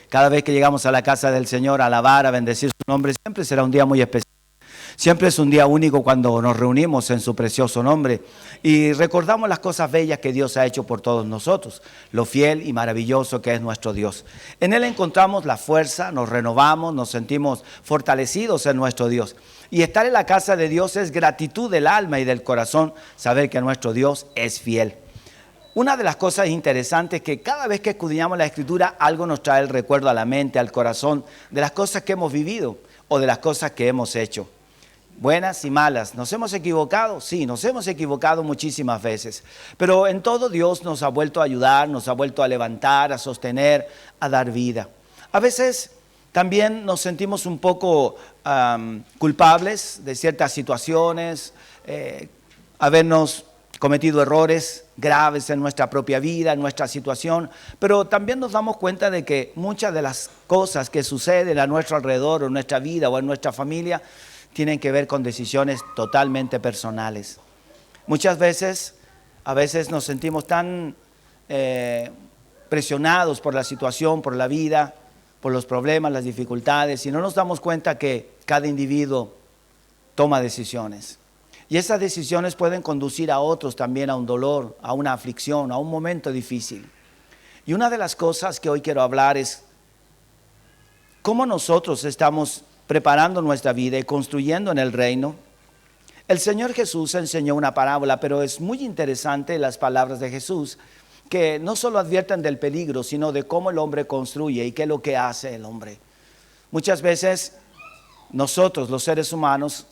Cada vez que llegamos a la casa del Señor a alabar, a bendecir su nombre, siempre será un día muy especial. Siempre es un día único cuando nos reunimos en su precioso nombre y recordamos las cosas bellas que Dios ha hecho por todos nosotros, lo fiel y maravilloso que es nuestro Dios. En Él encontramos la fuerza, nos renovamos, nos sentimos fortalecidos en nuestro Dios. Y estar en la casa de Dios es gratitud del alma y del corazón, saber que nuestro Dios es fiel. Una de las cosas interesantes es que cada vez que escudriñamos la Escritura, algo nos trae el recuerdo a la mente, al corazón, de las cosas que hemos vivido o de las cosas que hemos hecho. Buenas y malas. ¿Nos hemos equivocado? Sí, nos hemos equivocado muchísimas veces. Pero en todo Dios nos ha vuelto a ayudar, nos ha vuelto a levantar, a sostener, a dar vida. A veces también nos sentimos un poco culpables de ciertas situaciones, habernos cometido errores graves en nuestra propia vida, en nuestra situación, pero también nos damos cuenta de que muchas de las cosas que suceden a nuestro alrededor, en nuestra vida o en nuestra familia, tienen que ver con decisiones totalmente personales. Muchas veces, a veces nos sentimos tan presionados por la situación, por la vida, por los problemas, las dificultades, y no nos damos cuenta que cada individuo toma decisiones. Y esas decisiones pueden conducir a otros también a un dolor, a una aflicción, a un momento difícil. Y una de las cosas que hoy quiero hablar es cómo nosotros estamos preparando nuestra vida y construyendo en el reino. El Señor Jesús enseñó una parábola, pero es muy interesante las palabras de Jesús, que no solo advierten del peligro, sino de cómo el hombre construye y qué es lo que hace el hombre. Muchas veces nosotros, los seres humanos,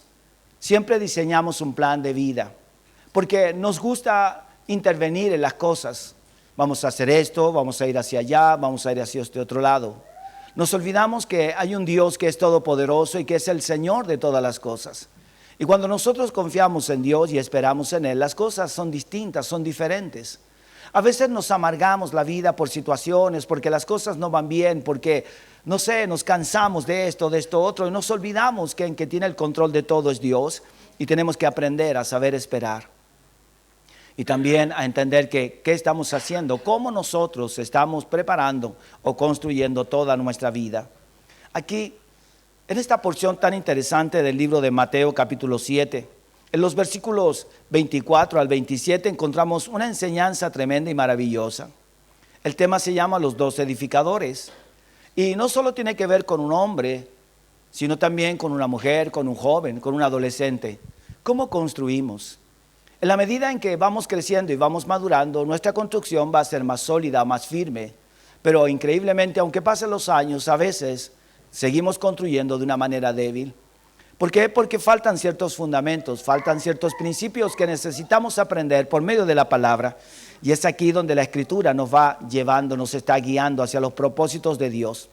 siempre diseñamos un plan de vida, porque nos gusta intervenir en las cosas. Vamos a hacer esto, vamos a ir hacia allá, vamos a ir hacia este otro lado. Nos olvidamos que hay un Dios que es todopoderoso y que es el Señor de todas las cosas. Y cuando nosotros confiamos en Dios y esperamos en Él, las cosas son distintas, son diferentes. A veces nos amargamos la vida por situaciones, porque las cosas no van bien, porque, no sé, nos cansamos de esto otro, y nos olvidamos que el que tiene el control de todo es Dios, y tenemos que aprender a saber esperar. Y también a entender que qué estamos haciendo, cómo nosotros estamos preparando o construyendo toda nuestra vida. Aquí, en esta porción tan interesante del libro de Mateo capítulo 7, en los versículos 24 al 27 encontramos una enseñanza tremenda y maravillosa. El tema se llama Los dos edificadores. Y no solo tiene que ver con un hombre, sino también con una mujer, con un joven, con un adolescente. ¿Cómo construimos? En la medida en que vamos creciendo y vamos madurando, nuestra construcción va a ser más sólida, más firme. Pero increíblemente, aunque pasen los años, a veces seguimos construyendo de una manera débil. ¿Por qué? Porque faltan ciertos fundamentos, faltan ciertos principios que necesitamos aprender por medio de la palabra. Y es aquí donde la Escritura nos va llevando, nos está guiando hacia los propósitos de Dios.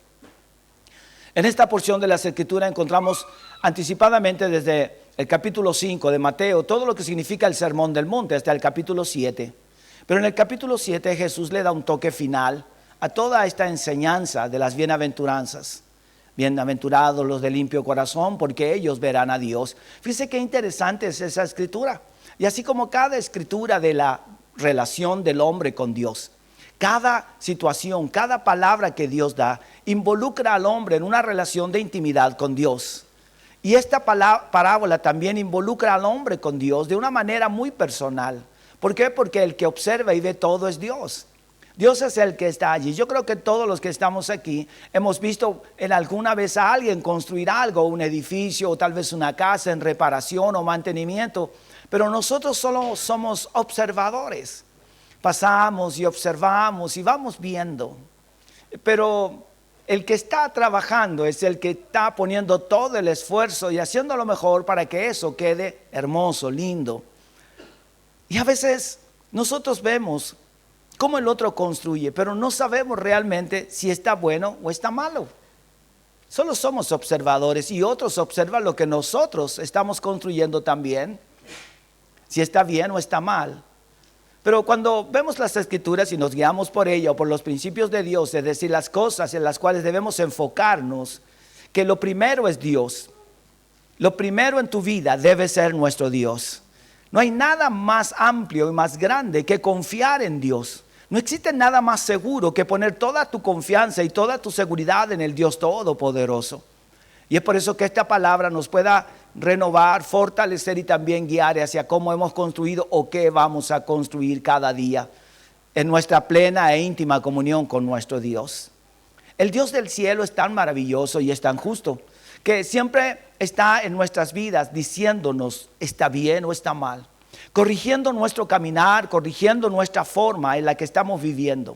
En esta porción de las Escrituras encontramos anticipadamente desde el capítulo 5 de Mateo todo lo que significa el Sermón del Monte hasta el capítulo 7. Pero en el capítulo 7 Jesús le da un toque final a toda esta enseñanza de las bienaventuranzas. Bienaventurados los de limpio corazón, porque ellos verán a Dios. Fíjense qué interesante es esa escritura. Y así como cada escritura de la relación del hombre con Dios, cada situación, cada palabra que Dios da, involucra al hombre en una relación de intimidad con Dios. Y esta parábola también involucra al hombre con Dios de una manera muy personal. ¿Por qué? Porque el que observa y ve todo es Dios. Dios es el que está allí. Yo creo que todos los que estamos aquí hemos visto en alguna vez a alguien construir algo, un edificio o tal vez una casa en reparación o mantenimiento, pero nosotros solo somos observadores. Pasamos y observamos y vamos viendo, pero el que está trabajando es el que está poniendo todo el esfuerzo y haciendo lo mejor para que eso quede hermoso, lindo. Y a veces nosotros vemos cómo el otro construye, pero no sabemos realmente si está bueno o está malo. Solo somos observadores y otros observan lo que nosotros estamos construyendo también, si está bien o está mal. Pero cuando vemos las Escrituras y nos guiamos por ella o por los principios de Dios, es decir, las cosas en las cuales debemos enfocarnos, que lo primero es Dios. Lo primero en tu vida debe ser nuestro Dios. No hay nada más amplio y más grande que confiar en Dios. No existe nada más seguro que poner toda tu confianza y toda tu seguridad en el Dios Todopoderoso. Y es por eso que esta palabra nos pueda renovar, fortalecer y también guiar hacia cómo hemos construido o qué vamos a construir cada día en nuestra plena e íntima comunión con nuestro Dios. El Dios del cielo es tan maravilloso y es tan justo que siempre está en nuestras vidas diciéndonos está bien o está mal, corrigiendo nuestro caminar, corrigiendo nuestra forma en la que estamos viviendo,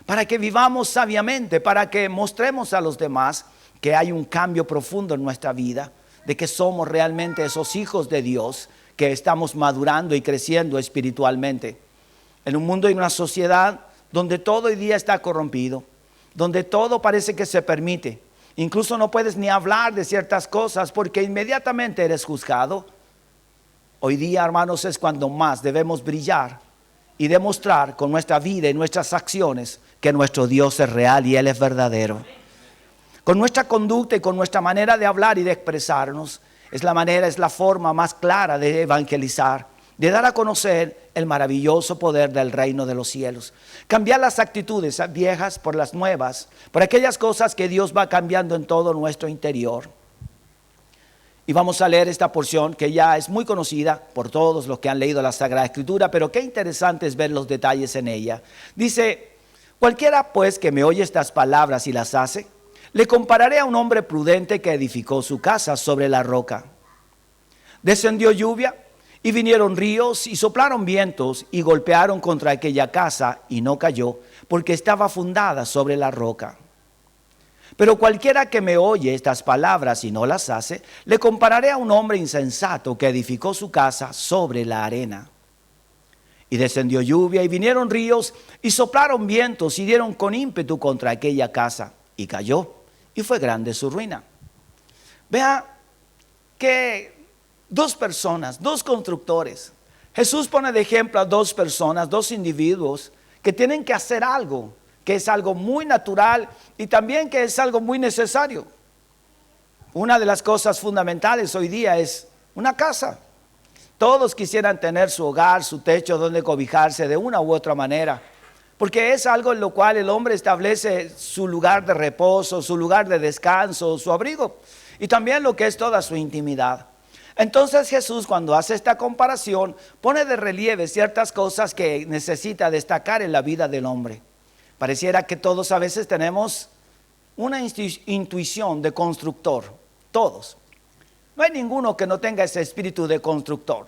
para que vivamos sabiamente, para que mostremos a los demás que hay un cambio profundo en nuestra vida, de que somos realmente esos hijos de Dios, que estamos madurando y creciendo espiritualmente. En un mundo y una sociedad donde todo hoy día está corrompido, donde todo parece que se permite, incluso no puedes ni hablar de ciertas cosas porque inmediatamente eres juzgado. Hoy día, hermanos, es cuando más debemos brillar y demostrar con nuestra vida y nuestras acciones que nuestro Dios es real y Él es verdadero. Con nuestra conducta y con nuestra manera de hablar y de expresarnos, es la forma más clara de evangelizar, de dar a conocer el maravilloso poder del reino de los cielos. Cambiar las actitudes viejas por las nuevas, por aquellas cosas que Dios va cambiando en todo nuestro interior. Y vamos a leer esta porción que ya es muy conocida por todos los que han leído la Sagrada Escritura, pero qué interesante es ver los detalles en ella. Dice: cualquiera pues que me oye estas palabras y las hace, le compararé a un hombre prudente que edificó su casa sobre la roca. Descendió lluvia y vinieron ríos y soplaron vientos y golpearon contra aquella casa y no cayó, porque estaba fundada sobre la roca. Pero cualquiera que me oye estas palabras y no las hace, le compararé a un hombre insensato que edificó su casa sobre la arena. Y descendió lluvia y vinieron ríos y soplaron vientos y dieron con ímpetu contra aquella casa y cayó, y fue grande su ruina. Vea que dos personas, dos constructores. Jesús pone de ejemplo a dos personas, dos individuos que tienen que hacer algo, que es algo muy natural y también que es algo muy necesario. Una de las cosas fundamentales hoy día es una casa. Todos quisieran tener su hogar, su techo donde cobijarse de una u otra manera, porque es algo en lo cual el hombre establece su lugar de reposo, su lugar de descanso, su abrigo y también lo que es toda su intimidad. Entonces Jesús, cuando hace esta comparación, pone de relieve ciertas cosas que necesita destacar en la vida del hombre. Pareciera que todos a veces tenemos una intuición de constructor, todos. No hay ninguno que no tenga ese espíritu de constructor.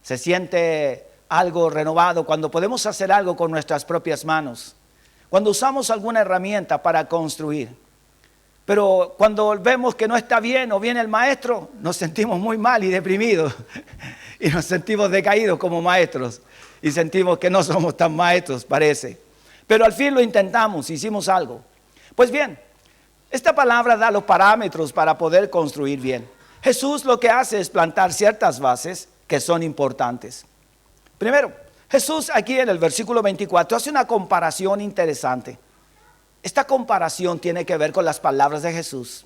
Se siente algo renovado cuando podemos hacer algo con nuestras propias manos, cuando usamos alguna herramienta para construir. Pero cuando vemos que no está bien o viene el maestro, nos sentimos muy mal y deprimidos y nos sentimos decaídos como maestros y sentimos que no somos tan maestros, parece. Pero al fin lo intentamos, hicimos algo. Pues bien, esta palabra da los parámetros para poder construir bien. Jesús lo que hace es plantar ciertas bases que son importantes. Primero, Jesús aquí en el versículo 24 hace una comparación interesante. Esta comparación tiene que ver con las palabras de Jesús.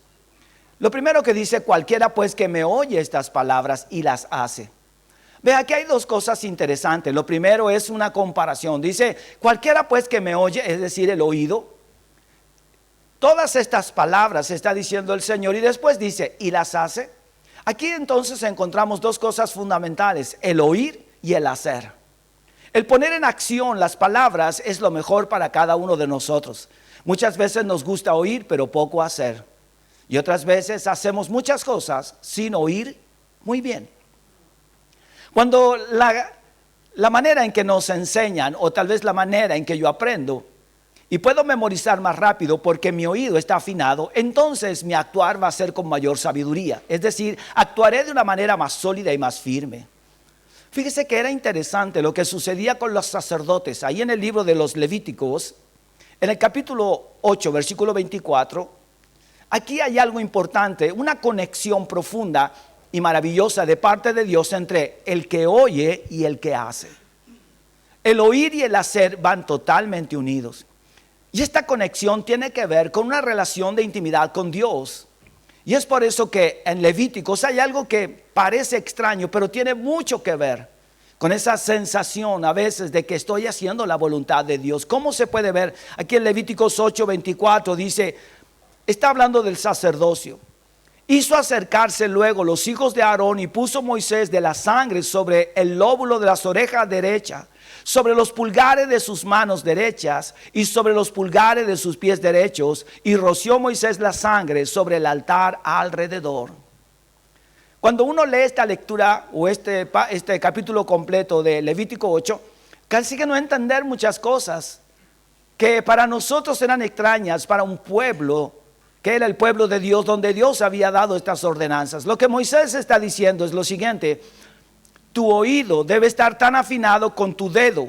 Lo primero que dice: cualquiera pues que me oye estas palabras y las hace. Vea que hay dos cosas interesantes. Lo primero es una comparación. Dice: cualquiera pues que me oye, es decir, el oído. Todas estas palabras está diciendo el Señor y después dice: y las hace. Aquí entonces encontramos dos cosas fundamentales: el oír y el hacer. El poner en acción las palabras es lo mejor para cada uno de nosotros. Muchas veces nos gusta oír, pero poco hacer. Y otras veces hacemos muchas cosas sin oír muy bien. Cuando la manera en que nos enseñan, o tal vez la manera en que yo aprendo, y puedo memorizar más rápido porque mi oído está afinado, entonces mi actuar va a ser con mayor sabiduría. Es decir, actuaré de una manera más sólida y más firme. Fíjese que era interesante lo que sucedía con los sacerdotes. Ahí en el libro de los Levíticos, en el capítulo 8, versículo 24, aquí hay algo importante, una conexión profunda y maravillosa de parte de Dios entre el que oye y el que hace. El oír y el hacer van totalmente unidos. Y esta conexión tiene que ver con una relación de intimidad con Dios. Y es por eso que en Levíticos hay algo que parece extraño, pero tiene mucho que ver con esa sensación a veces de que estoy haciendo la voluntad de Dios. ¿Cómo se puede ver? Aquí en Levíticos 8:24 dice, está hablando del sacerdocio. Hizo acercarse luego los hijos de Aarón y puso Moisés de la sangre sobre el lóbulo de las orejas derechas, sobre los pulgares de sus manos derechas y sobre los pulgares de sus pies derechos, y roció Moisés la sangre sobre el altar alrededor. Cuando uno lee esta lectura o este capítulo completo de Levítico 8, casi que no entender muchas cosas que para nosotros eran extrañas, para un pueblo que era el pueblo de Dios, donde Dios había dado estas ordenanzas. Lo que Moisés está diciendo es lo siguiente: tu oído debe estar tan afinado con tu dedo,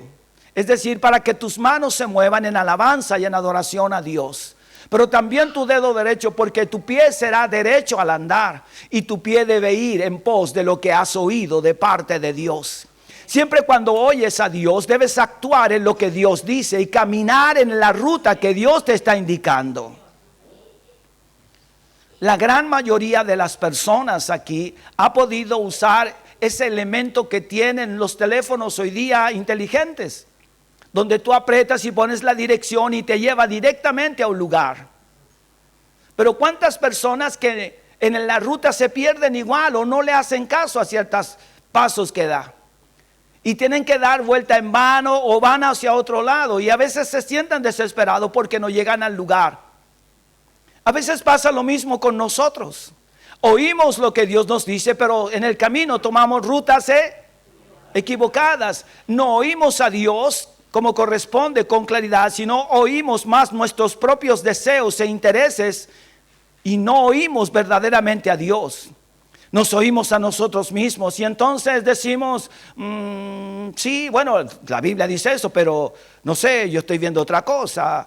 es decir, para que tus manos se muevan en alabanza y en adoración a Dios. Pero también tu dedo derecho, porque tu pie será derecho al andar, y tu pie debe ir en pos de lo que has oído de parte de Dios. Siempre cuando oyes a Dios, debes actuar en lo que Dios dice y caminar en la ruta que Dios te está indicando. La gran mayoría de las personas aquí ha podido usar ese elemento que tienen los teléfonos hoy día inteligentes, donde tú aprietas y pones la dirección y te lleva directamente a un lugar. Pero ¿cuántas personas que en la ruta se pierden igual o no le hacen caso a ciertos pasos que da? Y tienen que dar vuelta en vano o van hacia otro lado, y a veces se sienten desesperados porque no llegan al lugar. A veces pasa lo mismo con nosotros. Oímos lo que Dios nos dice, pero en el camino tomamos rutas equivocadas. No oímos a Dios como corresponde con claridad, sino oímos más nuestros propios deseos e intereses y no oímos verdaderamente a Dios. Nos oímos a nosotros mismos y entonces decimos, sí, bueno, la Biblia dice eso, pero no sé, yo estoy viendo otra cosa.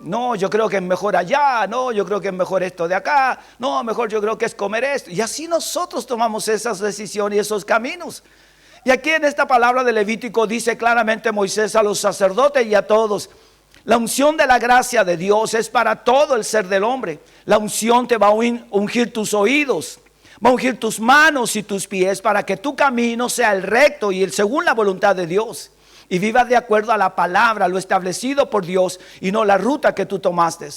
No, yo creo que es mejor allá. No, yo creo que es mejor esto de acá. No, mejor yo creo que es comer esto. Y así nosotros tomamos esas decisiones y esos caminos. Y aquí en esta palabra de Levítico dice claramente Moisés a los sacerdotes y a todos: la unción de la gracia de Dios es para todo el ser del hombre. La unción te va a ungir tus oídos, va a ungir tus manos y tus pies para que tu camino sea el recto y el según la voluntad de Dios, y vivas de acuerdo a la palabra, lo establecido por Dios, y no la ruta que tú tomaste.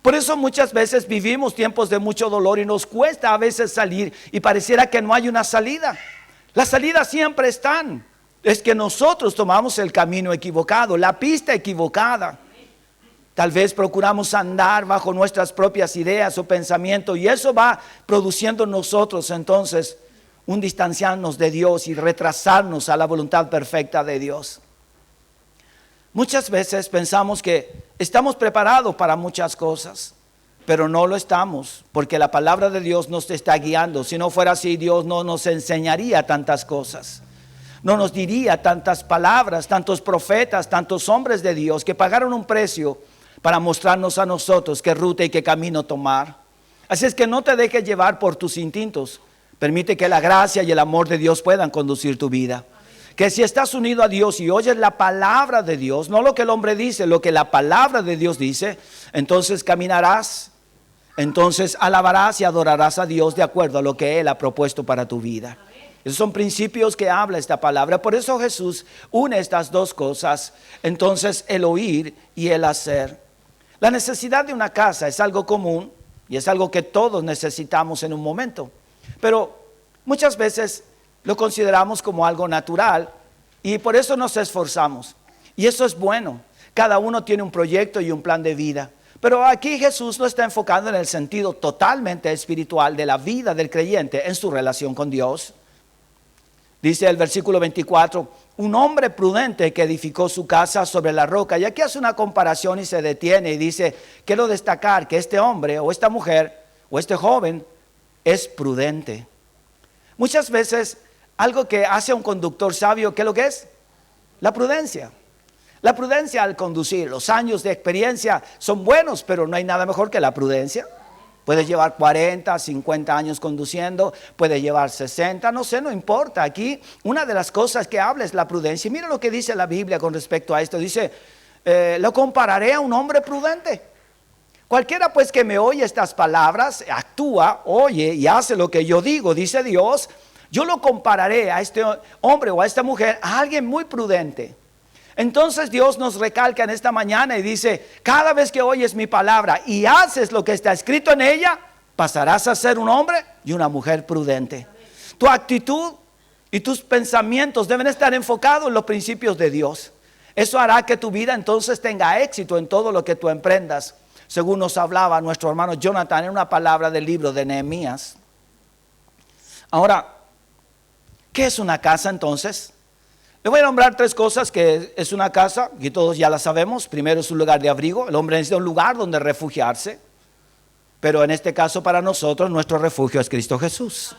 Por eso muchas veces vivimos tiempos de mucho dolor y nos cuesta a veces salir y pareciera que no hay una salida. Las salidas siempre están. Es que nosotros tomamos el camino equivocado, la pista equivocada. Tal vez procuramos andar bajo nuestras propias ideas o pensamientos, y eso va produciendo en nosotros entonces un distanciarnos de Dios y retrasarnos a la voluntad perfecta de Dios. Muchas veces pensamos que estamos preparados para muchas cosas, pero no lo estamos, porque la palabra de Dios nos está guiando. Si no fuera así, Dios no nos enseñaría tantas cosas. No nos diría tantas palabras, tantos profetas, tantos hombres de Dios que pagaron un precio para mostrarnos a nosotros qué ruta y qué camino tomar. Así es que no te dejes llevar por tus instintos. Permite que la gracia y el amor de Dios puedan conducir tu vida. Que si estás unido a Dios y oyes la palabra de Dios, no lo que el hombre dice, lo que la palabra de Dios dice, entonces caminarás, entonces alabarás y adorarás a Dios de acuerdo a lo que Él ha propuesto para tu vida. Esos son principios que habla esta palabra. Por eso Jesús une estas dos cosas, entonces el oír y el hacer. La necesidad de una casa es algo común y es algo que todos necesitamos en un momento, pero muchas veces lo consideramos como algo natural y por eso nos esforzamos. Y eso es bueno. Cada uno tiene un proyecto y un plan de vida. Pero aquí Jesús lo está enfocando en el sentido totalmente espiritual de la vida del creyente en su relación con Dios. Dice el versículo 24, un hombre prudente que edificó su casa sobre la roca. Y aquí hace una comparación y se detiene y dice, quiero destacar que este hombre o esta mujer o este joven es prudente. Muchas veces algo que hace a un conductor sabio, ¿qué es lo que es? La prudencia. La prudencia al conducir. Los años de experiencia son buenos, pero no hay nada mejor que la prudencia. Puedes llevar 40, 50 años conduciendo, puedes llevar 60, no sé, no importa. Aquí una de las cosas que habla es la prudencia. Y mira lo que dice la Biblia con respecto a esto. Dice, lo compararé a un hombre prudente. Cualquiera pues que me oye estas palabras, actúa, oye y hace lo que yo digo, dice Dios, Yo lo compararé a este hombre o a esta mujer, a alguien muy prudente. Entonces Dios nos recalca en esta mañana y dice, cada vez que oyes mi palabra y haces lo que está escrito en ella, pasarás a ser un hombre y una mujer prudente. Tu actitud y tus pensamientos deben estar enfocados en los principios de Dios. Eso hará que tu vida entonces tenga éxito en todo lo que tú emprendas. Según nos hablaba nuestro hermano Jonathan en una palabra del libro de Nehemías. Ahora, ¿qué es una casa entonces? Le voy a nombrar 3 cosas que es una casa, y todos ya la sabemos. Primero, es un lugar de abrigo. El hombre necesita un lugar donde refugiarse. Pero en este caso para nosotros, nuestro refugio es Cristo Jesús.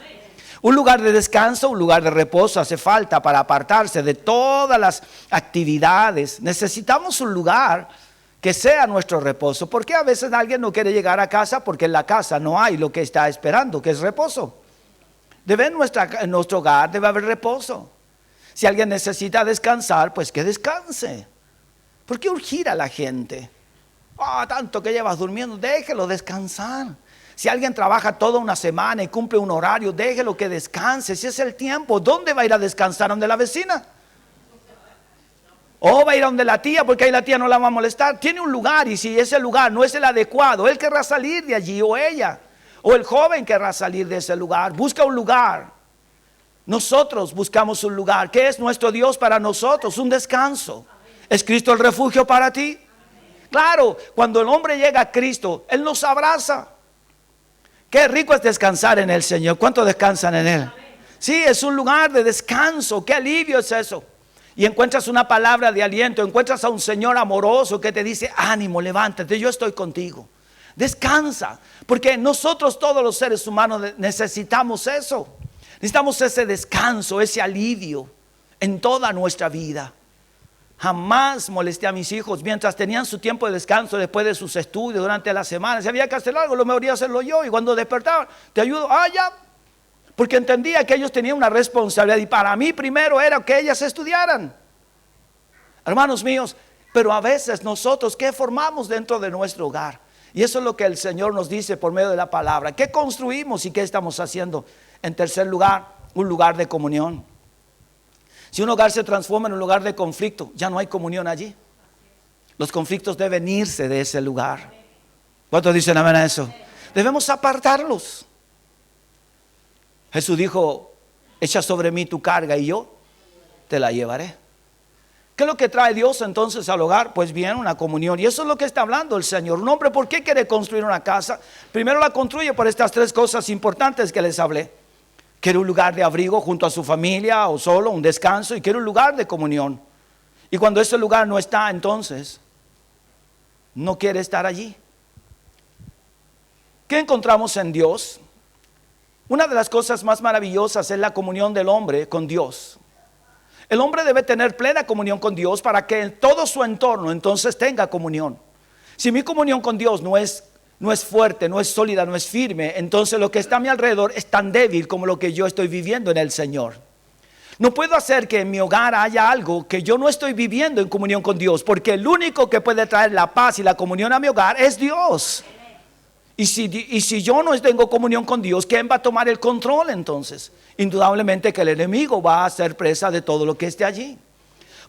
Un lugar de descanso, un lugar de reposo hace falta para apartarse de todas las actividades. Necesitamos un lugar que sea nuestro reposo. ¿Por qué a veces alguien no quiere llegar a casa? Porque en la casa no hay lo que está esperando, que es reposo. En nuestro hogar debe haber reposo. Si alguien necesita descansar, pues que descanse. ¿Por qué urgir a la gente? Tanto que llevas durmiendo, déjelo descansar. Si alguien trabaja toda una semana y cumple un horario, déjelo que descanse. Si es el tiempo, ¿dónde va a ir a descansar? ¿Donde la vecina? O va a ir a donde la tía, porque ahí la tía no la va a molestar. Tiene un lugar, y si ese lugar no es el adecuado, él querrá salir de allí, o ella, o el joven querrá salir de ese lugar. Busca un lugar. Nosotros buscamos un lugar. ¿Qué es nuestro Dios para nosotros? Un descanso. ¿Es Cristo el refugio para ti? Claro, cuando el hombre llega a Cristo, Él nos abraza. Qué rico es descansar en el Señor. ¿Cuántos descansan en Él? Sí, es un lugar de descanso. Qué alivio es eso. Y encuentras una palabra de aliento, encuentras a un Señor amoroso que te dice, ánimo, levántate, yo estoy contigo. Descansa, porque nosotros todos los seres humanos necesitamos eso. Necesitamos ese descanso, ese alivio en toda nuestra vida. Jamás molesté a mis hijos mientras tenían su tiempo de descanso después de sus estudios durante la semana. Si había que hacer algo, lo mejor era hacerlo yo. Y cuando despertaban, te ayudo, ya. Porque entendía que ellos tenían una responsabilidad. Y para mí primero era que ellas estudiaran. Hermanos míos, pero a veces nosotros, ¿qué formamos dentro de nuestro hogar? Y eso es lo que el Señor nos dice por medio de la palabra. ¿Qué construimos y qué estamos haciendo? En tercer lugar, un lugar de comunión. Si un hogar se transforma en un lugar de conflicto, ya no hay comunión allí. Los conflictos deben irse de ese lugar. ¿Cuántos dicen amén a eso? Debemos apartarlos. Jesús dijo, echa sobre mí tu carga y yo te la llevaré. ¿Qué es lo que trae Dios entonces al hogar? Pues bien, una comunión. Y eso es lo que está hablando el Señor. Un hombre, ¿por qué quiere construir una casa? Primero la construye por estas 3 cosas importantes que les hablé. Quiere un lugar de abrigo junto a su familia o solo, un descanso, y quiere un lugar de comunión. Y cuando ese lugar no está, entonces no quiere estar allí. ¿Qué encontramos en Dios? Una de las cosas más maravillosas es la comunión del hombre con Dios. El hombre debe tener plena comunión con Dios para que en todo su entorno entonces tenga comunión. Si mi comunión con Dios no es fuerte, no es sólida, no es firme, entonces lo que está a mi alrededor es tan débil como lo que yo estoy viviendo en el Señor. No puedo hacer que en mi hogar haya algo que yo no estoy viviendo en comunión con Dios, porque el único que puede traer la paz y la comunión a mi hogar es Dios. Y si yo no tengo comunión con Dios, ¿quién va a tomar el control entonces? Indudablemente que el enemigo va a ser presa de todo lo que esté allí.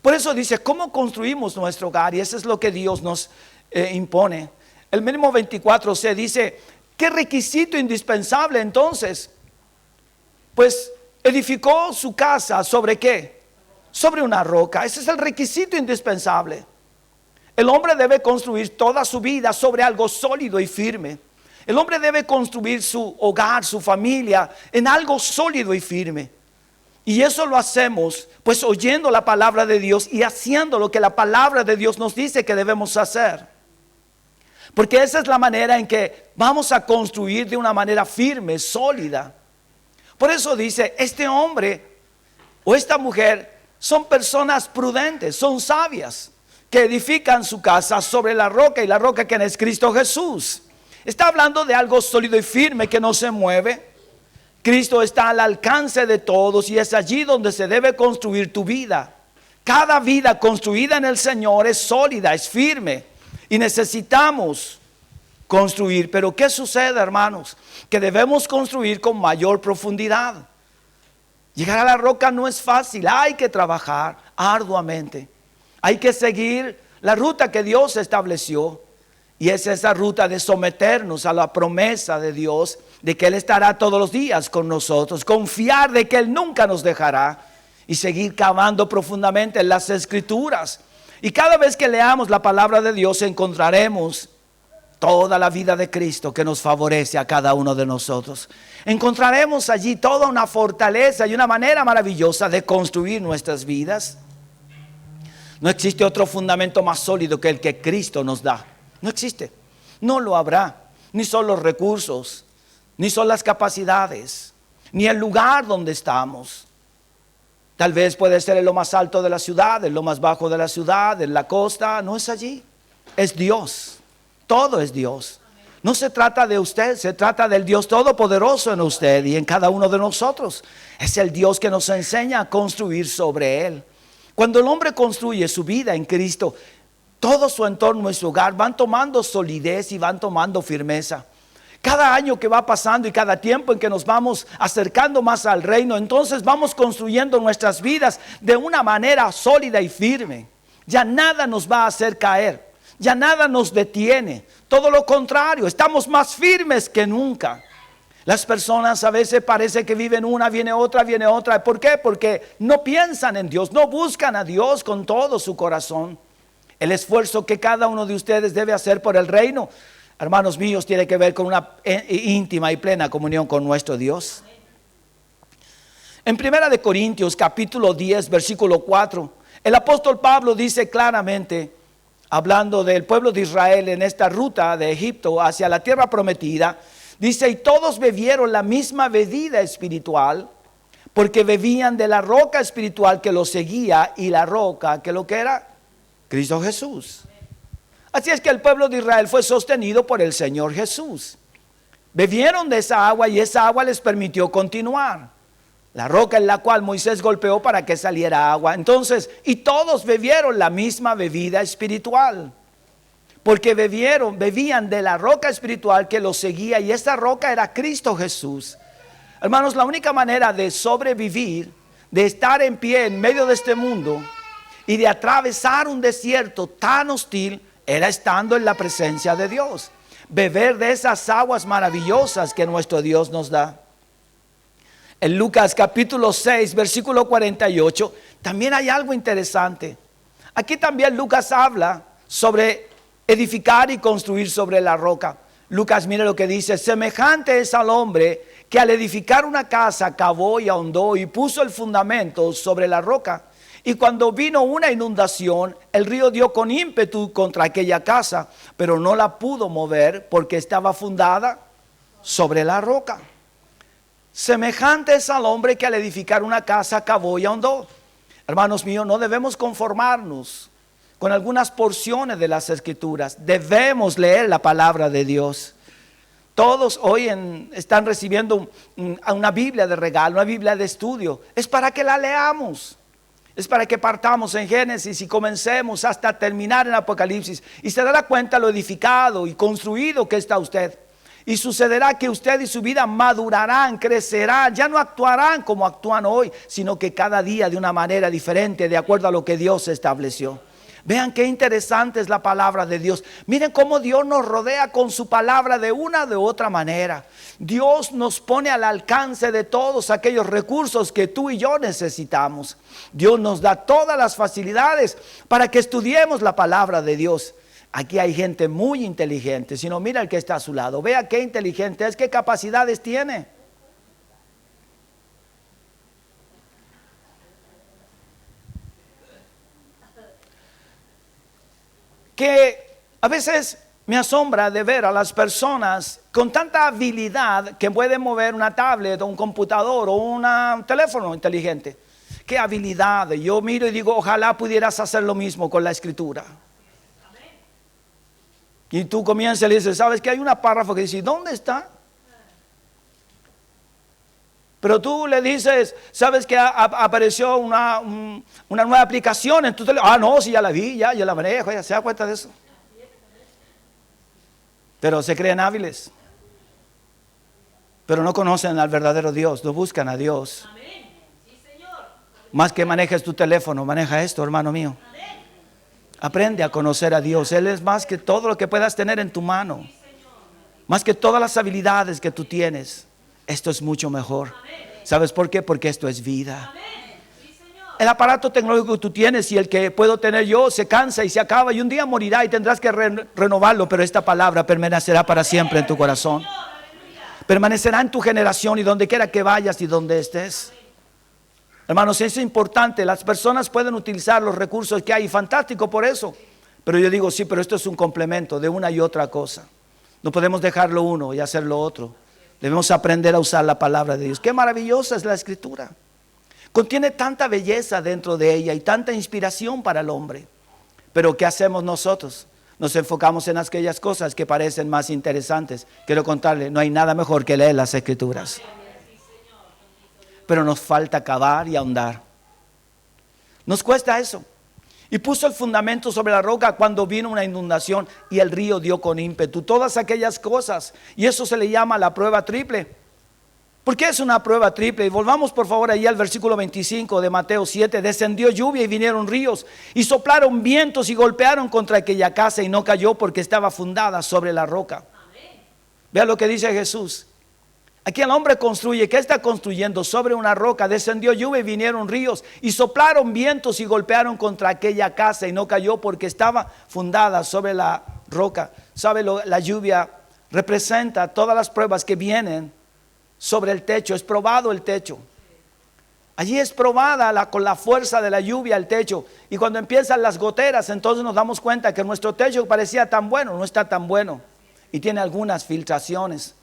Por eso dice, ¿cómo construimos nuestro hogar? Y eso es lo que Dios nos impone. El mínimo 24c dice, ¿qué requisito indispensable entonces? Pues edificó su casa ¿sobre qué? Sobre una roca. Ese es el requisito indispensable. El hombre debe construir toda su vida sobre algo sólido y firme. El hombre debe construir su hogar, su familia, en algo sólido y firme. Y eso lo hacemos pues oyendo la palabra de Dios y haciendo lo que la palabra de Dios nos dice que debemos hacer. Porque esa es la manera en que vamos a construir de una manera firme, sólida. Por eso dice, este hombre o esta mujer son personas prudentes, son sabias, que edifican su casa sobre la roca, y la roca que es Cristo Jesús. Está hablando de algo sólido y firme que no se mueve. Cristo está al alcance de todos y es allí donde se debe construir tu vida. Cada vida construida en el Señor es sólida, es firme, y necesitamos construir. Pero ¿qué sucede, hermanos? Que debemos construir con mayor profundidad. Llegar a la roca no es fácil, hay que trabajar arduamente. Hay que seguir la ruta que Dios estableció. Y es esa ruta de someternos a la promesa de Dios, de que Él estará todos los días con nosotros. Confiar de que Él nunca nos dejará. Y seguir cavando profundamente en las Escrituras. Y cada vez que leamos la palabra de Dios encontraremos toda la vida de Cristo que nos favorece a cada uno de nosotros. Encontraremos allí toda una fortaleza y una manera maravillosa de construir nuestras vidas. No existe otro fundamento más sólido que el que Cristo nos da. No existe, no lo habrá. Ni son los recursos, ni son las capacidades, ni el lugar donde estamos. Tal vez puede ser en lo más alto de la ciudad, en lo más bajo de la ciudad, en la costa. No es allí, es Dios. Todo es Dios. No se trata de usted, se trata del Dios Todopoderoso en usted y en cada uno de nosotros. Es el Dios que nos enseña a construir sobre Él. Cuando el hombre construye su vida en Cristo, todo su entorno y su hogar van tomando solidez y van tomando firmeza. Cada año que va pasando y cada tiempo en que nos vamos acercando más al reino, entonces vamos construyendo nuestras vidas de una manera sólida y firme. Ya nada nos va a hacer caer. Ya nada nos detiene, todo lo contrario, estamos más firmes que nunca. Las personas a veces parece que viven una, viene otra. ¿Por qué? Porque no piensan en Dios, no buscan a Dios con todo su corazón. El esfuerzo que cada uno de ustedes debe hacer por el reino, hermanos míos, tiene que ver con una íntima y plena comunión con nuestro Dios. En 1 Corintios capítulo 10 versículo 4, el apóstol Pablo dice claramente, hablando del pueblo de Israel en esta ruta de Egipto hacia la tierra prometida, dice, y todos bebieron la misma bebida espiritual, porque bebían de la roca espiritual que los seguía, y la roca que lo que era, Cristo Jesús. Así es que el pueblo de Israel fue sostenido por el Señor Jesús. Bebieron de esa agua y esa agua les permitió continuar. La roca en la cual Moisés golpeó para que saliera agua. Entonces, y todos bebieron la misma bebida espiritual. Porque bebían de la roca espiritual que los seguía, y esa roca era Cristo Jesús. Hermanos, la única manera de sobrevivir, de estar en pie en medio de este mundo y de atravesar un desierto tan hostil, era estando en la presencia de Dios. Beber de esas aguas maravillosas que nuestro Dios nos da. En Lucas capítulo 6 versículo 48 también hay algo interesante. Aquí también Lucas habla sobre edificar y construir sobre la roca. Lucas, mire lo que dice: semejante es al hombre que al edificar una casa cavó y ahondó y puso el fundamento sobre la roca. Y cuando vino una inundación, el río dio con ímpetu contra aquella casa, pero no la pudo mover porque estaba fundada sobre la roca. Semejante es al hombre que al edificar una casa cavó y ahondó. Hermanos míos, no debemos conformarnos con algunas porciones de las Escrituras. Debemos leer la palabra de Dios. Todos hoy están recibiendo una Biblia de regalo, una Biblia de estudio. Es para que la leamos. Es para que partamos en Génesis y comencemos hasta terminar en Apocalipsis. Y se dará cuenta lo edificado y construido que está usted. Y sucederá que usted y su vida madurarán, crecerán, ya no actuarán como actúan hoy, sino que cada día de una manera diferente, de acuerdo a lo que Dios estableció. Vean qué interesante es la palabra de Dios. Miren cómo Dios nos rodea con su palabra de una de otra manera. Dios nos pone al alcance de todos aquellos recursos que tú y yo necesitamos. Dios nos da todas las facilidades para que estudiemos la palabra de Dios. Aquí hay gente muy inteligente. Si no, mira el que está a su lado. Vea qué inteligente es, qué capacidades tiene. Que a veces me asombra de ver a las personas con tanta habilidad que pueden mover una tablet o un computador o un teléfono inteligente. Qué habilidad. Yo miro y digo, ojalá pudieras hacer lo mismo con la escritura. Y tú comienzas y le dices, ¿sabes que hay una párrafo que dice, ¿dónde está? Pero tú le dices, ¿sabes que apareció una nueva aplicación en tu teléfono? Ah, no, sí, ya la vi, ya la manejo, ya se da cuenta de eso. Pero se creen hábiles. Pero no conocen al verdadero Dios, no buscan a Dios. Más que manejes tu teléfono, maneja esto, hermano mío. Aprende a conocer a Dios. Él es más que todo lo que puedas tener en tu mano. Más que todas las habilidades que tú tienes. Esto es mucho mejor. ¿Sabes por qué? Porque esto es vida. El aparato tecnológico que tú tienes y el que puedo tener yo se cansa y se acaba y un día morirá y tendrás que renovarlo, pero esta palabra permanecerá para siempre en tu corazón. Permanecerá en tu generación y donde quiera que vayas y donde estés. Hermanos, eso es importante. Las personas pueden utilizar los recursos que hay, fantástico por eso. Pero yo digo, sí, pero esto es un complemento de una y otra cosa. No podemos dejar lo uno y hacer lo otro. Debemos aprender a usar la palabra de Dios. Qué maravillosa es la Escritura. Contiene tanta belleza dentro de ella y tanta inspiración para el hombre. Pero ¿qué hacemos nosotros? Nos enfocamos en aquellas cosas que parecen más interesantes. Quiero contarle, no hay nada mejor que leer las Escrituras. Pero nos falta cavar y ahondar. Nos cuesta eso. Y puso el fundamento sobre la roca cuando vino una inundación y el río dio con ímpetu. Todas aquellas cosas. Y eso se le llama la prueba triple. ¿Por qué es una prueba triple? Y volvamos por favor ahí al versículo 25 de Mateo 7. Descendió lluvia y vinieron ríos y soplaron vientos y golpearon contra aquella casa y no cayó porque estaba fundada sobre la roca. Vea lo que dice Jesús. Aquí el hombre construye. ¿Qué está construyendo? Sobre una roca. Descendió lluvia y vinieron ríos y soplaron vientos y golpearon contra aquella casa y no cayó porque estaba fundada sobre la roca. ¿Sabe? La lluvia representa todas las pruebas que vienen sobre el techo. Es probado el techo. Allí es probada con la fuerza de la lluvia el techo. Y cuando empiezan las goteras, entonces nos damos cuenta que nuestro techo parecía tan bueno, no está tan bueno. Y tiene algunas filtraciones.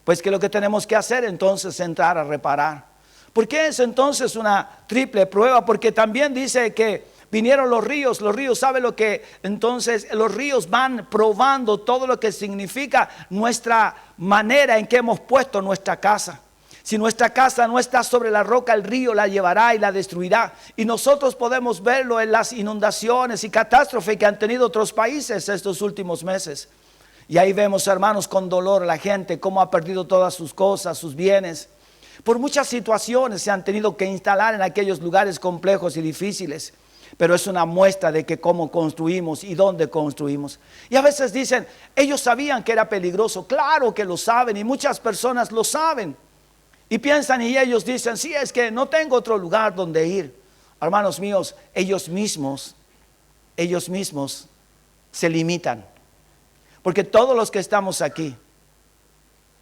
Pues que lo que tenemos que hacer entonces es entrar a reparar. ¿Por qué es entonces una triple prueba? Porque también dice que vinieron los ríos. Los ríos, ¿sabe lo que? Entonces los ríos van probando todo lo que significa nuestra manera en que hemos puesto nuestra casa. Si nuestra casa no está sobre la roca, el río la llevará y la destruirá. Y nosotros podemos verlo en las inundaciones y catástrofes que han tenido otros países estos últimos meses. Y ahí vemos, hermanos, con dolor a la gente cómo ha perdido todas sus cosas, sus bienes. Por muchas situaciones se han tenido que instalar en aquellos lugares complejos y difíciles. Pero es una muestra de que cómo construimos y dónde construimos. Y a veces dicen, ellos sabían que era peligroso. Claro que lo saben y muchas personas lo saben. Y piensan y ellos dicen, sí, es que no tengo otro lugar donde ir. Hermanos míos, ellos mismos se limitan. Porque todos los que estamos aquí,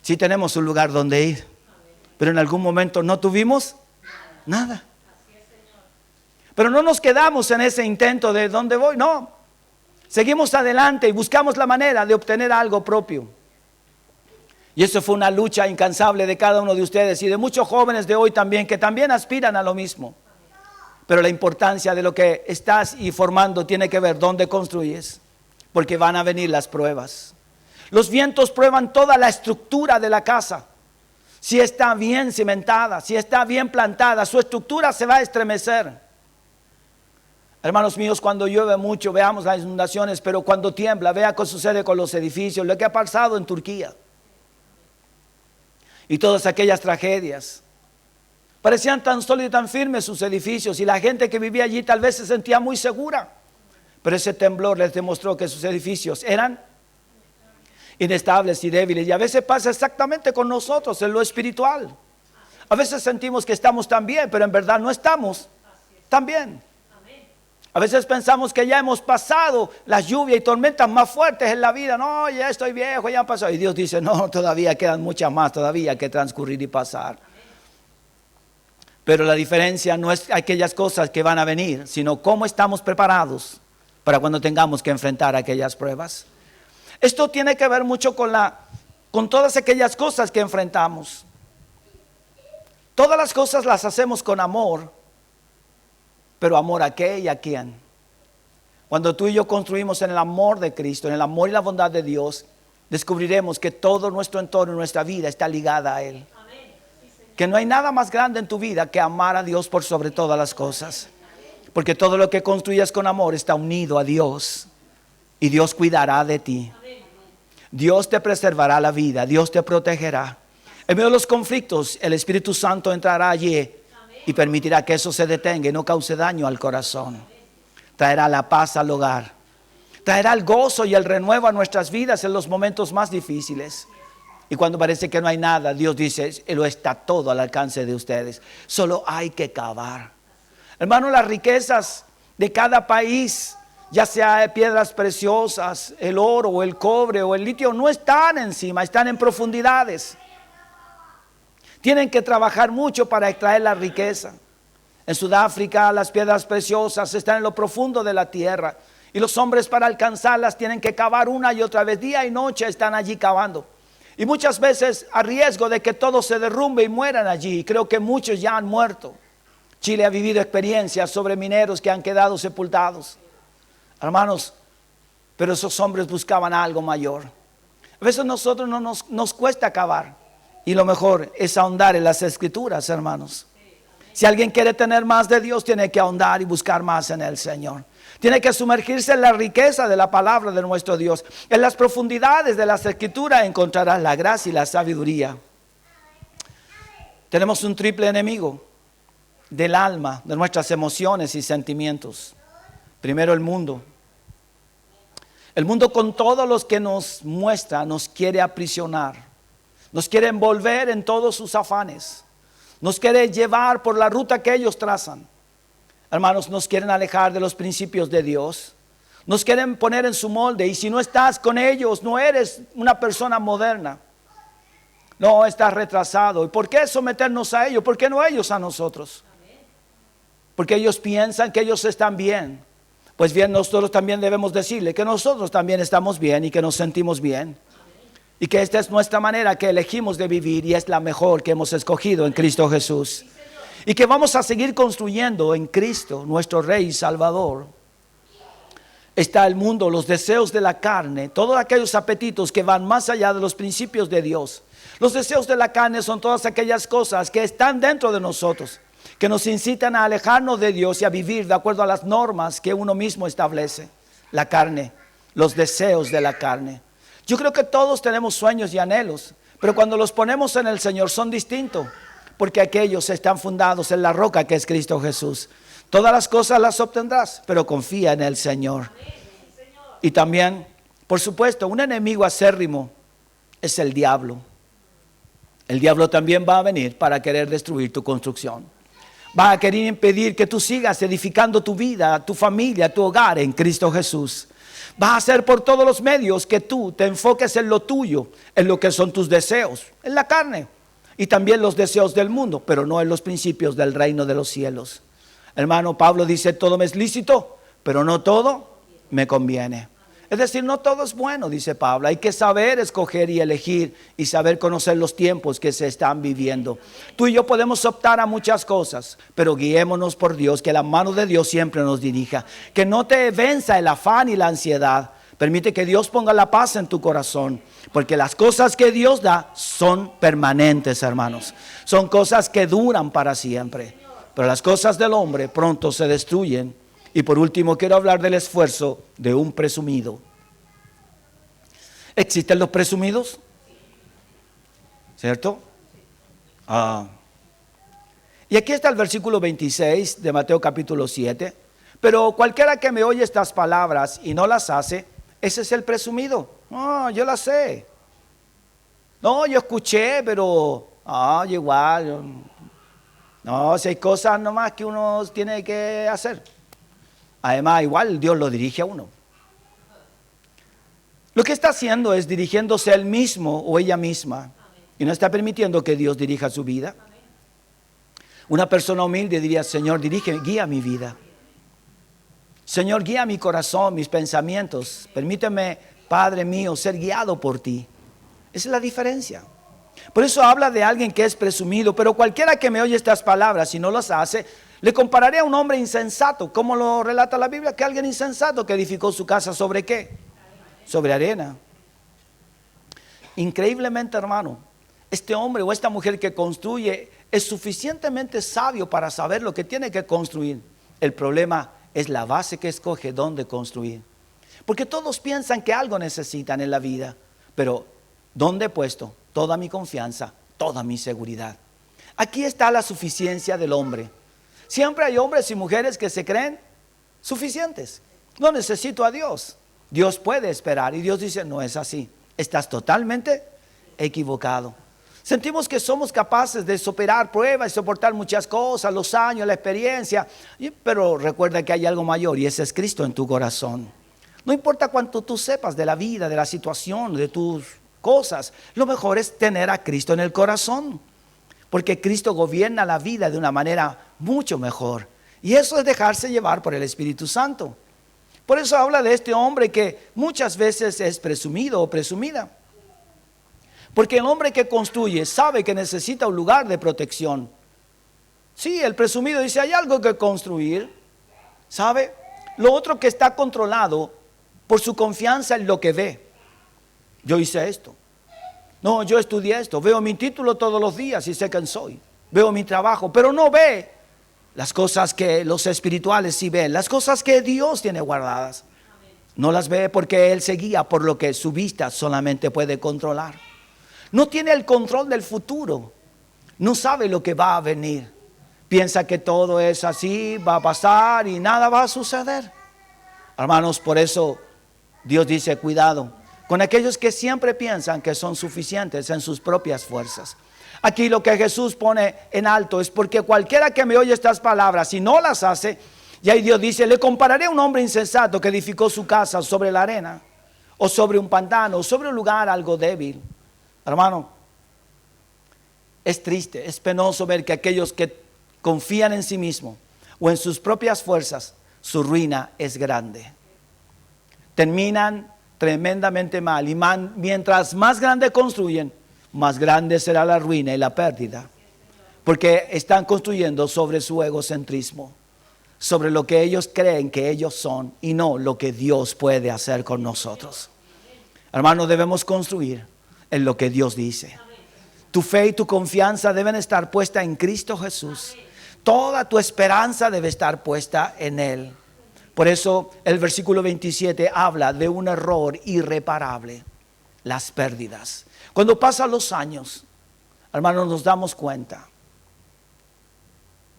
sí tenemos un lugar donde ir. Pero en algún momento no tuvimos nada. Pero no nos quedamos en ese intento de dónde voy, no. Seguimos adelante y buscamos la manera de obtener algo propio. Y eso fue una lucha incansable de cada uno de ustedes y de muchos jóvenes de hoy también, que también aspiran a lo mismo. Pero la importancia de lo que estás y formando tiene que ver dónde construyes. Porque van a venir las pruebas. Los vientos prueban toda la estructura de la casa. Si está bien cimentada, si está bien plantada, su estructura se va a estremecer. Hermanos míos, cuando llueve mucho, veamos las inundaciones, pero cuando tiembla, vea qué sucede con los edificios, lo que ha pasado en Turquía. Y todas aquellas tragedias. Parecían tan sólidos y tan firmes sus edificios y la gente que vivía allí tal vez se sentía muy segura. Pero ese temblor les demostró que sus edificios eran inestables y débiles. Y a veces pasa exactamente con nosotros en lo espiritual. A veces sentimos que estamos tan bien, pero en verdad no estamos tan bien. A veces pensamos que ya hemos pasado las lluvias y tormentas más fuertes en la vida. No, ya estoy viejo, ya han pasado. Y Dios dice, no, todavía quedan muchas más, todavía que transcurrir y pasar. Pero la diferencia no es aquellas cosas que van a venir, sino cómo estamos preparados para cuando tengamos que enfrentar aquellas pruebas. Esto tiene que ver mucho con todas aquellas cosas que enfrentamos. Todas las cosas las hacemos con amor, pero ¿amor a qué y a quién? Cuando tú y yo construimos en el amor de Cristo, en el amor y la bondad de Dios, descubriremos que todo nuestro entorno y nuestra vida está ligada a Él. Que no hay nada más grande en tu vida que amar a Dios por sobre todas las cosas. Porque todo lo que construyas con amor está unido a Dios. Y Dios cuidará de ti. Dios te preservará la vida. Dios te protegerá. En medio de los conflictos, el Espíritu Santo entrará allí y permitirá que eso se detenga y no cause daño al corazón. Traerá la paz al hogar. Traerá el gozo y el renuevo a nuestras vidas en los momentos más difíciles. Y cuando parece que no hay nada, Dios dice, lo está todo al alcance de ustedes. Solo hay que cavar. Hermano, las riquezas de cada país, ya sea piedras preciosas, el oro o el cobre o el litio, no están encima, están en profundidades. Tienen que trabajar mucho para extraer la riqueza. En Sudáfrica las piedras preciosas están en lo profundo de la tierra. Y los hombres para alcanzarlas tienen que cavar una y otra vez, día y noche están allí cavando. Y muchas veces a riesgo de que todo se derrumbe y mueran allí. Creo que muchos ya han muerto. Chile ha vivido experiencias sobre mineros que han quedado sepultados. Hermanos, pero esos hombres buscaban algo mayor. A veces nosotros nos cuesta cavar. Y lo mejor es ahondar en las Escrituras, hermanos. Si alguien quiere tener más de Dios, tiene que ahondar y buscar más en el Señor. Tiene que sumergirse en la riqueza de la palabra de nuestro Dios. En las profundidades de las Escrituras encontrarás la gracia y la sabiduría. Tenemos un triple enemigo del alma, de nuestras emociones y sentimientos. Primero, el mundo. El mundo, con todos los que nos muestra, nos quiere aprisionar. Nos quiere envolver en todos sus afanes. Nos quiere llevar por la ruta que ellos trazan. Hermanos, nos quieren alejar de los principios de Dios. Nos quieren poner en su molde. Y si no estás con ellos, no eres una persona moderna. No, estás retrasado. ¿Y por qué someternos a ellos? ¿Por qué no ellos a nosotros? Porque ellos piensan que ellos están bien. Pues bien, nosotros también debemos decirle que nosotros también estamos bien y que nos sentimos bien. Y que esta es nuestra manera que elegimos de vivir y es la mejor que hemos escogido en Cristo Jesús. Y que vamos a seguir construyendo en Cristo, nuestro Rey y Salvador. Está el mundo, los deseos de la carne, todos aquellos apetitos que van más allá de los principios de Dios. Los deseos de la carne son todas aquellas cosas que están dentro de nosotros, que nos incitan a alejarnos de Dios y a vivir de acuerdo a las normas que uno mismo establece. La carne, los deseos de la carne. Yo creo que todos tenemos sueños y anhelos, pero cuando los ponemos en el Señor son distintos. Porque aquellos están fundados en la roca que es Cristo Jesús. Todas las cosas las obtendrás, pero confía en el Señor. Y también, por supuesto, un enemigo acérrimo es el diablo. El diablo también va a venir para querer destruir tu construcción. Va a querer impedir que tú sigas edificando tu vida, tu familia, tu hogar en Cristo Jesús. Va a hacer por todos los medios que tú te enfoques en lo tuyo, en lo que son tus deseos, en la carne. Y también los deseos del mundo, pero no en los principios del reino de los cielos. Hermano, Pablo dice, todo me es lícito, pero no todo me conviene. Es decir, no todo es bueno, dice Pablo. Hay que saber escoger y elegir y saber conocer los tiempos que se están viviendo. Tú y yo podemos optar a muchas cosas, pero guiémonos por Dios, que la mano de Dios siempre nos dirija. Que no te venza el afán y la ansiedad. Permite que Dios ponga la paz en tu corazón. Porque las cosas que Dios da son permanentes, hermanos. Son cosas que duran para siempre. Pero las cosas del hombre pronto se destruyen. Y por último quiero hablar del esfuerzo de un presumido. ¿Existen los presumidos? ¿Cierto? Y aquí está el versículo 26 de Mateo capítulo 7. Pero cualquiera que me oye estas palabras y no las hace, ese es el presumido. No, yo las sé. No, yo escuché, pero igual. No, si hay cosas nomás que uno tiene que hacer. Además, igual Dios lo dirige a uno. Lo que está haciendo es dirigiéndose él mismo o ella misma. Y no está permitiendo que Dios dirija su vida. Una persona humilde diría, Señor, guía mi vida. Señor, guía mi corazón, mis pensamientos. Permíteme, Padre mío, ser guiado por ti. Esa es la diferencia. Por eso habla de alguien que es presumido. Pero cualquiera que me oye estas palabras y no las hace, le compararé a un hombre insensato. ¿Cómo lo relata la Biblia? Que alguien insensato que edificó su casa ¿sobre qué? Sobre arena. Increíblemente, hermano, este hombre o esta mujer que construye es suficientemente sabio para saber lo que tiene que construir. El problema es la base que escoge dónde construir. Porque todos piensan que algo necesitan en la vida, pero ¿dónde he puesto toda mi confianza, toda mi seguridad? Aquí está la suficiencia del hombre. Siempre hay hombres y mujeres que se creen suficientes. No necesito a Dios. Dios puede esperar. Y Dios dice, no es así. Estás totalmente equivocado. Sentimos que somos capaces de superar pruebas y soportar muchas cosas, los años, la experiencia. Pero recuerda que hay algo mayor y ese es Cristo en tu corazón. No importa cuánto tú sepas de la vida, de la situación, de tus cosas. Lo mejor es tener a Cristo en el corazón. Porque Cristo gobierna la vida de una manera mucho mejor. Y eso es dejarse llevar por el Espíritu Santo. Por eso habla de este hombre que muchas veces es presumido o presumida. Porque el hombre que construye sabe que necesita un lugar de protección. Sí, el presumido dice, hay algo que construir. ¿Sabe? Lo otro que está controlado por su confianza en lo que ve. Yo hice esto. No, yo estudié esto. Veo mi título todos los días y sé quién soy. Veo mi trabajo, pero no ve las cosas que los espirituales sí ven. Las cosas que Dios tiene guardadas. No las ve porque Él se guía por lo que su vista solamente puede controlar. No tiene el control del futuro. No sabe lo que va a venir. Piensa que todo es así, va a pasar y nada va a suceder. Hermanos, por eso Dios dice, cuidado con aquellos que siempre piensan que son suficientes en sus propias fuerzas. Aquí lo que Jesús pone en alto es porque cualquiera que me oye estas palabras y no las hace, y ahí Dios dice, le compararé a un hombre insensato que edificó su casa sobre la arena, o sobre un pantano, o sobre un lugar algo débil. Hermano, es triste, es penoso ver que aquellos que confían en sí mismos o en sus propias fuerzas, su ruina es grande. Terminan tremendamente mal y mientras más grande construyen, más grande será la ruina y la pérdida. Porque están construyendo sobre su egocentrismo, sobre lo que ellos creen que ellos son y no lo que Dios puede hacer con nosotros. Hermanos, debemos construir en lo que Dios dice. Tu fe y tu confianza deben estar puesta en Cristo Jesús. Toda tu esperanza debe estar puesta en Él. Por eso el versículo 27 habla de un error irreparable, las pérdidas. Cuando pasan los años, hermanos, nos damos cuenta.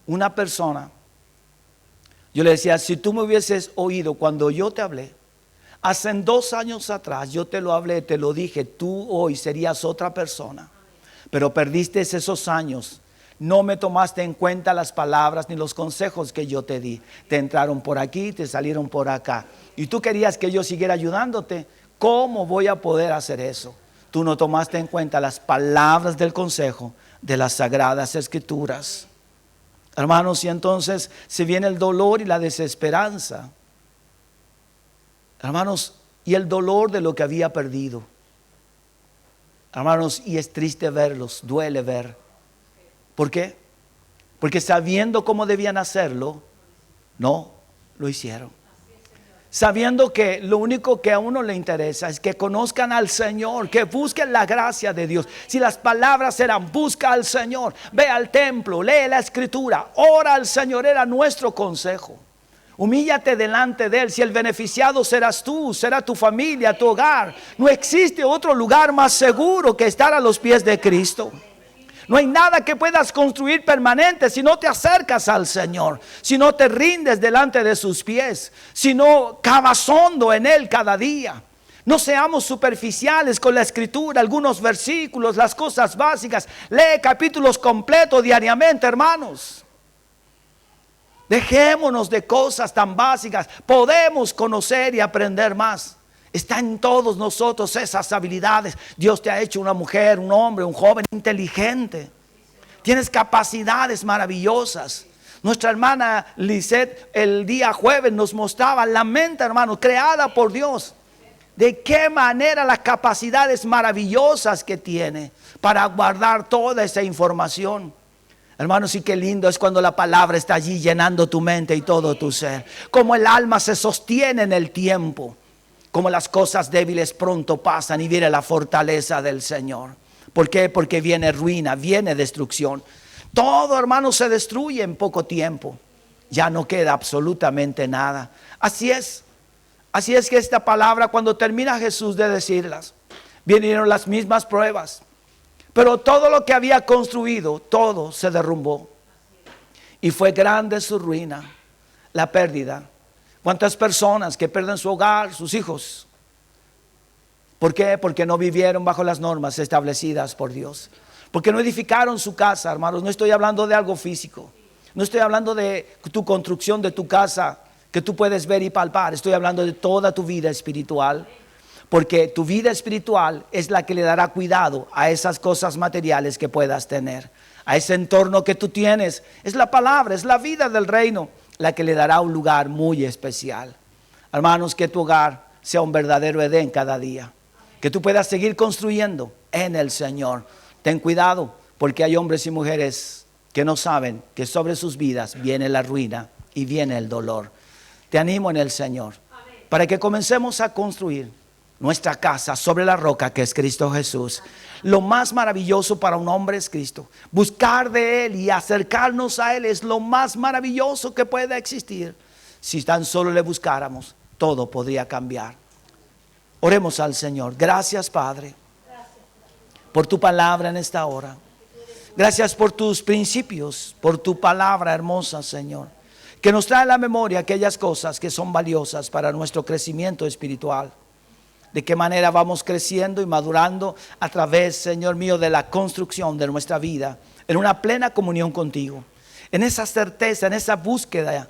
Una persona, yo le decía, si tú me hubieses oído cuando yo te hablé, hace 2 años atrás yo te lo hablé, te lo dije, tú hoy serías otra persona. Pero perdiste esos años. No me tomaste en cuenta las palabras ni los consejos que yo te di. Te entraron por aquí, te salieron por acá. Y tú querías que yo siguiera ayudándote. ¿Cómo voy a poder hacer eso? Tú no tomaste en cuenta las palabras del consejo de las Sagradas Escrituras. Hermanos, y entonces se viene el dolor y la desesperanza. Hermanos, y el dolor de lo que había perdido. Hermanos, y es triste verlos, duele ver. ¿Por qué? Porque sabiendo cómo debían hacerlo, no lo hicieron. Sabiendo que lo único que a uno le interesa es que conozcan al Señor, que busquen la gracia de Dios. Si las palabras eran busca al Señor, ve al templo, lee la Escritura, ora al Señor, era nuestro consejo. Humíllate delante de Él. Si el beneficiado serás tú, será tu familia, tu hogar. No existe otro lugar más seguro que estar a los pies de Cristo. No hay nada que puedas construir permanente si no te acercas al Señor, si no te rindes delante de sus pies, si no cavas hondo en Él cada día. No seamos superficiales con la Escritura, algunos versículos, las cosas básicas. Lee capítulos completos diariamente, hermanos. Dejémonos de cosas tan básicas. Podemos conocer y aprender más. Está en todos nosotros esas habilidades. Dios te ha hecho una mujer, un hombre, un joven inteligente. Tienes capacidades maravillosas. Nuestra hermana Lisette el día jueves nos mostraba la mente, hermano, creada por Dios. De qué manera las capacidades maravillosas que tiene para guardar toda esa información. Hermanos, y qué lindo es cuando la palabra está allí llenando tu mente y todo tu ser. Como el alma se sostiene en el tiempo. Como las cosas débiles pronto pasan y viene la fortaleza del Señor. ¿Por qué? Porque viene ruina, viene destrucción. Todo, hermano, se destruye en poco tiempo. Ya no queda absolutamente nada. Así es que esta palabra, cuando termina Jesús de decirlas, vinieron las mismas pruebas. Pero todo lo que había construido, todo se derrumbó. Y fue grande su ruina, la pérdida. ¿Cuántas personas que pierden su hogar, sus hijos? ¿Por qué? Porque no vivieron bajo las normas establecidas por Dios. Porque no edificaron su casa, hermanos. No estoy hablando de algo físico. No estoy hablando de tu construcción de tu casa que tú puedes ver y palpar. Estoy hablando de toda tu vida espiritual. Porque tu vida espiritual es la que le dará cuidado a esas cosas materiales que puedas tener. A ese entorno que tú tienes. Es la palabra, es la vida del reino la que le dará un lugar muy especial. Hermanos, que tu hogar sea un verdadero Edén cada día. Que tú puedas seguir construyendo en el Señor. Ten cuidado, porque hay hombres y mujeres que no saben que sobre sus vidas viene la ruina y viene el dolor. Te animo en el Señor, para que comencemos a construir nuestra casa sobre la roca que es Cristo Jesús. Lo más maravilloso para un hombre es Cristo. Buscar de Él y acercarnos a Él es lo más maravilloso que pueda existir. Si tan solo le buscáramos, todo podría cambiar. Oremos al Señor. Gracias, Padre, por tu palabra en esta hora. Gracias por tus principios, por tu palabra hermosa, Señor, que nos trae a la memoria aquellas cosas que son valiosas para nuestro crecimiento espiritual. De qué manera vamos creciendo y madurando a través, Señor mío, de la construcción de nuestra vida en una plena comunión contigo, en esa certeza, en esa búsqueda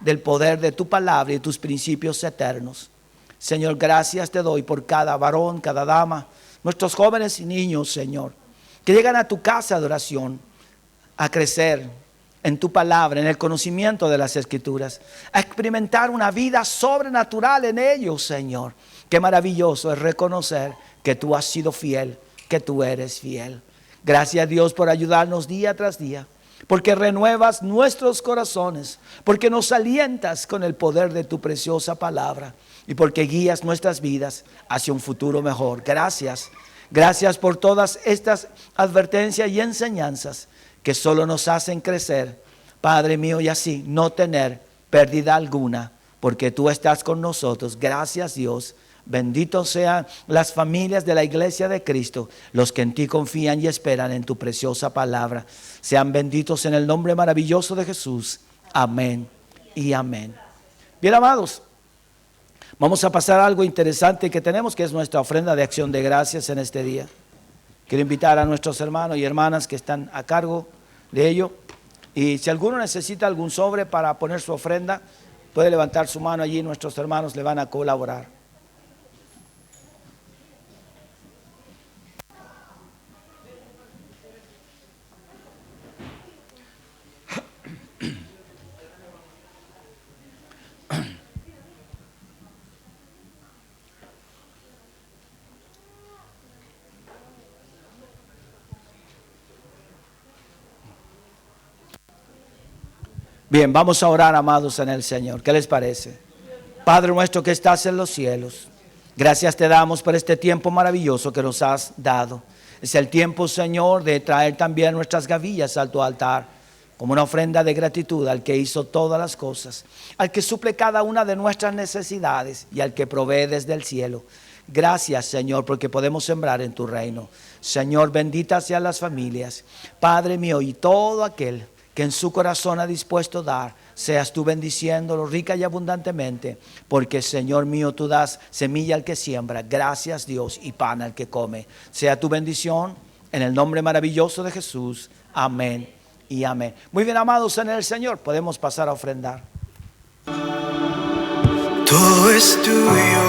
del poder de tu palabra y tus principios eternos. Señor, gracias te doy por cada varón, cada dama, nuestros jóvenes y niños, Señor, que llegan a tu casa de oración a crecer en tu palabra, en el conocimiento de las Escrituras, a experimentar una vida sobrenatural en ellos, Señor. Qué maravilloso es reconocer que tú has sido fiel, que tú eres fiel. Gracias, Dios, por ayudarnos día tras día, porque renuevas nuestros corazones, porque nos alientas con el poder de tu preciosa palabra y porque guías nuestras vidas hacia un futuro mejor. Gracias. Gracias por todas estas advertencias y enseñanzas que solo nos hacen crecer, Padre mío, y así no tener pérdida alguna, porque tú estás con nosotros. Gracias, Dios. Benditos sean las familias de la iglesia de Cristo, los que en ti confían y esperan en tu preciosa palabra. Sean benditos en el nombre maravilloso de Jesús. Amén y amén. Bien, amados, vamos a pasar a algo interesante que tenemos, que es nuestra ofrenda de acción de gracias en este día. Quiero invitar a nuestros hermanos y hermanas que están a cargo de ello. Y si alguno necesita algún sobre para poner su ofrenda, puede levantar su mano allí, nuestros hermanos le van a colaborar. Bien, vamos a orar, amados, en el Señor. ¿Qué les parece? Padre nuestro que estás en los cielos, gracias te damos por este tiempo maravilloso que nos has dado. Es el tiempo, Señor, de traer también nuestras gavillas a tu altar, como una ofrenda de gratitud al que hizo todas las cosas, al que suple cada una de nuestras necesidades y al que provee desde el cielo. Gracias, Señor, porque podemos sembrar en tu reino. Señor, benditas sean las familias, Padre mío, y todo aquel que en su corazón ha dispuesto dar, seas tú bendiciéndolo rica y abundantemente, porque, Señor mío, tú das semilla al que siembra, gracias, Dios, y pan al que come. Sea tu bendición en el nombre maravilloso de Jesús. Amén y amén. Muy bien, amados en el Señor, podemos pasar a ofrendar. Todo es tuyo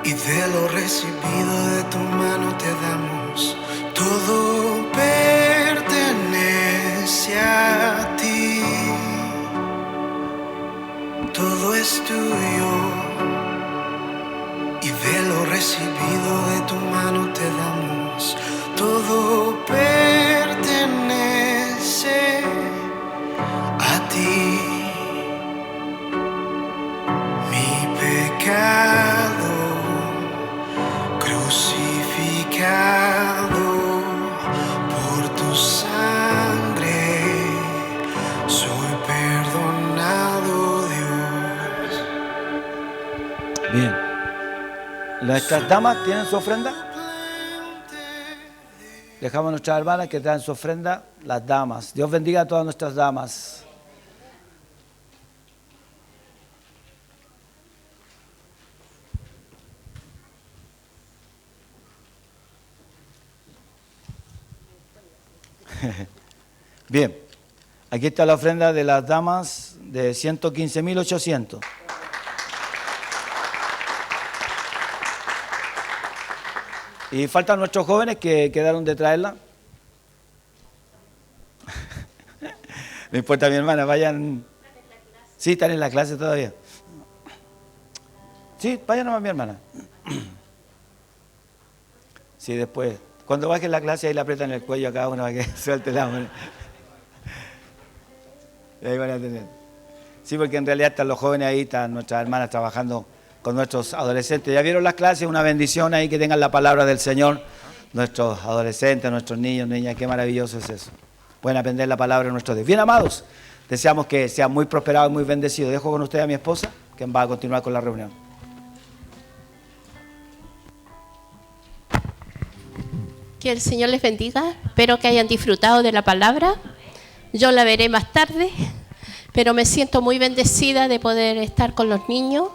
y de lo recibido de tu mano te damos. Todo pertenece a ti. Todo es tuyo y de lo recibido de tu mano te damos. Todo pertenece a ti. Mi pecado crucificado por tu sangre, soy perdonado, Dios. Bien. ¿Nuestras damas tienen su ofrenda? Dejamos a nuestras hermanas que traen su ofrenda, las damas. Dios bendiga a todas nuestras damas. Bien, aquí está la ofrenda de las damas de 115.800. Y faltan nuestros jóvenes que quedaron de traerla. No importa, mi hermana, vayan. Sí, están en la clase todavía. Sí, vayan nomás, mi hermana. Sí, después. Cuando bajen la clase, ahí le aprietan el cuello a cada uno para que suelte la mano. Y ahí van a tener. Sí, porque en realidad están los jóvenes ahí, están nuestras hermanas trabajando con nuestros adolescentes. Ya vieron las clases, una bendición ahí que tengan la palabra del Señor. Nuestros adolescentes, nuestros niños, niñas, qué maravilloso es eso. Pueden aprender la palabra de nuestro Dios. Bien, amados, deseamos que sean muy prosperados y muy bendecidos. Dejo con usted a mi esposa, que va a continuar con la reunión. Que el Señor les bendiga. Espero que hayan disfrutado de la palabra. Yo la veré más tarde, pero me siento muy bendecida de poder estar con los niños